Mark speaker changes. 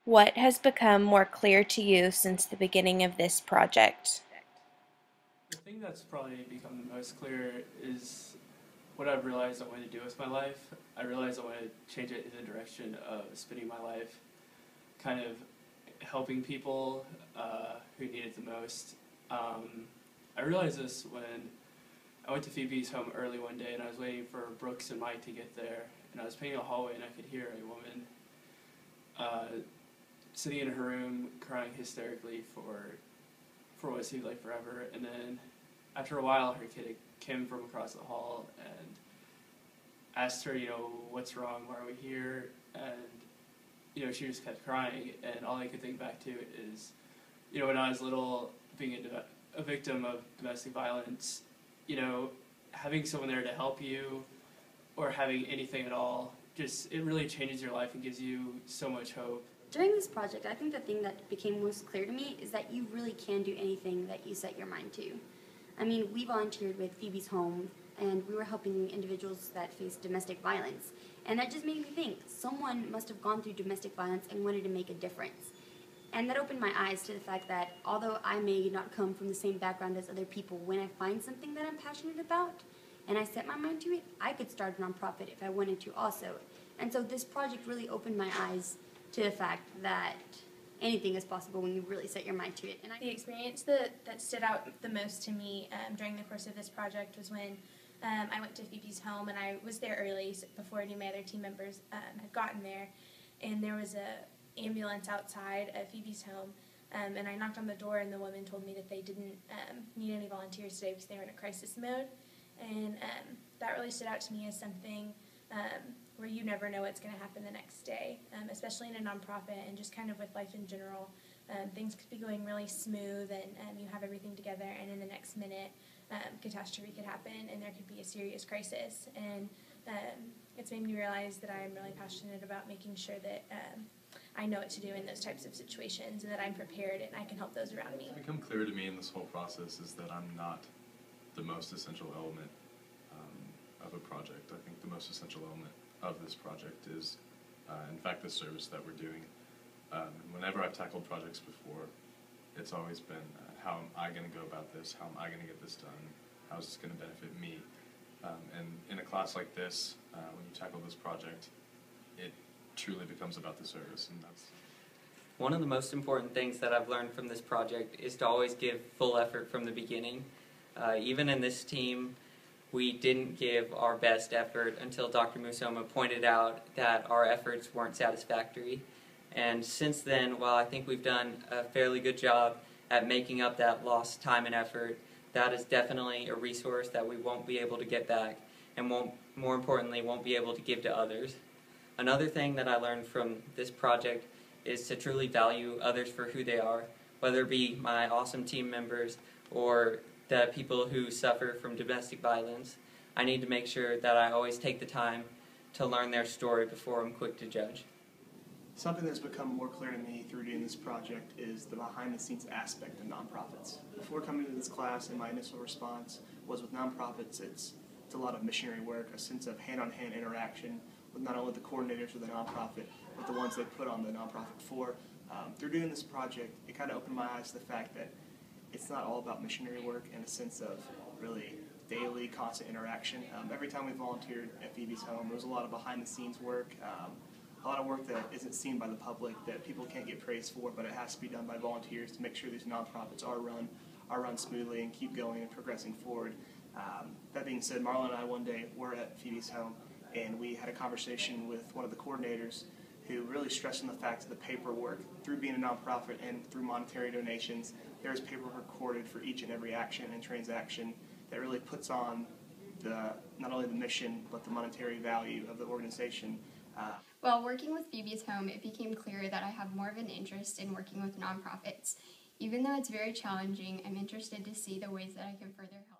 Speaker 1: What has become more clear to you since the beginning of this project?
Speaker 2: The thing that's probably become the most clear is what I've realized I want to do with my life. I realized I want to change it in the direction of spending my life kind of helping people who need it the most. I realized this when I went to Phoebe's home early one day and I was waiting for Brooks and Mike to get there, and I was painting a hallway and I could hear a woman sitting in her room crying hysterically for what seemed like forever. And then after a while, her kid came from across the hall and asked her, what's wrong? Why are we here? And she just kept crying. And all I could think back to is, when I was little, being a victim of domestic violence, having someone there to help you or having anything at all, just it really changes your life and gives you so much hope.
Speaker 3: During this project, I think the thing that became most clear to me is that you really can do anything that you set your mind to. I mean, we volunteered with Phoebe's Home, and we were helping individuals that face domestic violence. And that just made me think, someone must have gone through domestic violence and wanted to make a difference. And that opened my eyes to the fact that although I may not come from the same background as other people, when I find something that I'm passionate about, and I set my mind to it, I could start a nonprofit if I wanted to also. And so this project really opened my eyes to the fact that anything is possible when you really set your mind to it.
Speaker 4: And the experience that stood out the most to me during the course of this project was when I went to Phoebe's home, and I was there early before any of my other team members had gotten there, and there was a ambulance outside of Phoebe's home, and I knocked on the door, and the woman told me that they didn't need any volunteers today because they were in a crisis mode, and that really stood out to me as something where you never know what's going to happen the next day, especially in a nonprofit and just kind of with life in general. Things could be going really smooth and you have everything together, and in the next minute catastrophe could happen and there could be a serious crisis. And it's made me realize that I'm really passionate about making sure that I know what to do in those types of situations and that I'm prepared and I can help those around me.
Speaker 5: What's become clear to me in this whole process is that I'm not the most essential element of a project. I think the most essential element of this project is, in fact, the service that we're doing. Whenever I've tackled projects before, it's always been, how am I going to go about this? How am I going to get this done? How is this going to benefit me? And in a class like this, when you tackle this project, it truly becomes about the service, and that's...
Speaker 6: One of the most important things that I've learned from this project is to always give full effort from the beginning. Even in this team, we didn't give our best effort until Dr. Musoma pointed out that our efforts weren't satisfactory. And since then, while I think we've done a fairly good job at making up that lost time and effort, that is definitely a resource that we won't be able to get back and more importantly, won't be able to give to others. Another thing that I learned from this project is to truly value others for who they are, whether it be my awesome team members or the people who suffer from domestic violence. I need to make sure that I always take the time to learn their story before I'm quick to judge.
Speaker 7: Something that's become more clear to me through doing this project is the behind-the-scenes aspect of nonprofits. Before coming to this class, and my initial response was with nonprofits, it's a lot of missionary work, a sense of hand-on-hand interaction with not only the coordinators of the nonprofit, but the ones they put on the nonprofit for. Through doing this project, it kind of opened my eyes to the fact that it's not all about missionary work in a sense of really daily, constant interaction. Every time we volunteered at Phoebe's home, there was a lot of behind-the-scenes work, a lot of work that isn't seen by the public, that people can't get praised for, but it has to be done by volunteers to make sure these nonprofits are run smoothly and keep going and progressing forward. That being said, Marlon and I one day were at Phoebe's home, and we had a conversation with one of the coordinators who really stressed on the fact of the paperwork. Through being a nonprofit and through monetary donations, there is paperwork recorded for each and every action and transaction that really puts on not only the mission, but the monetary value of the organization.
Speaker 8: While working with Phoebe's Home, it became clear that I have more of an interest in working with nonprofits. Even though it's very challenging, I'm interested to see the ways that I can further help.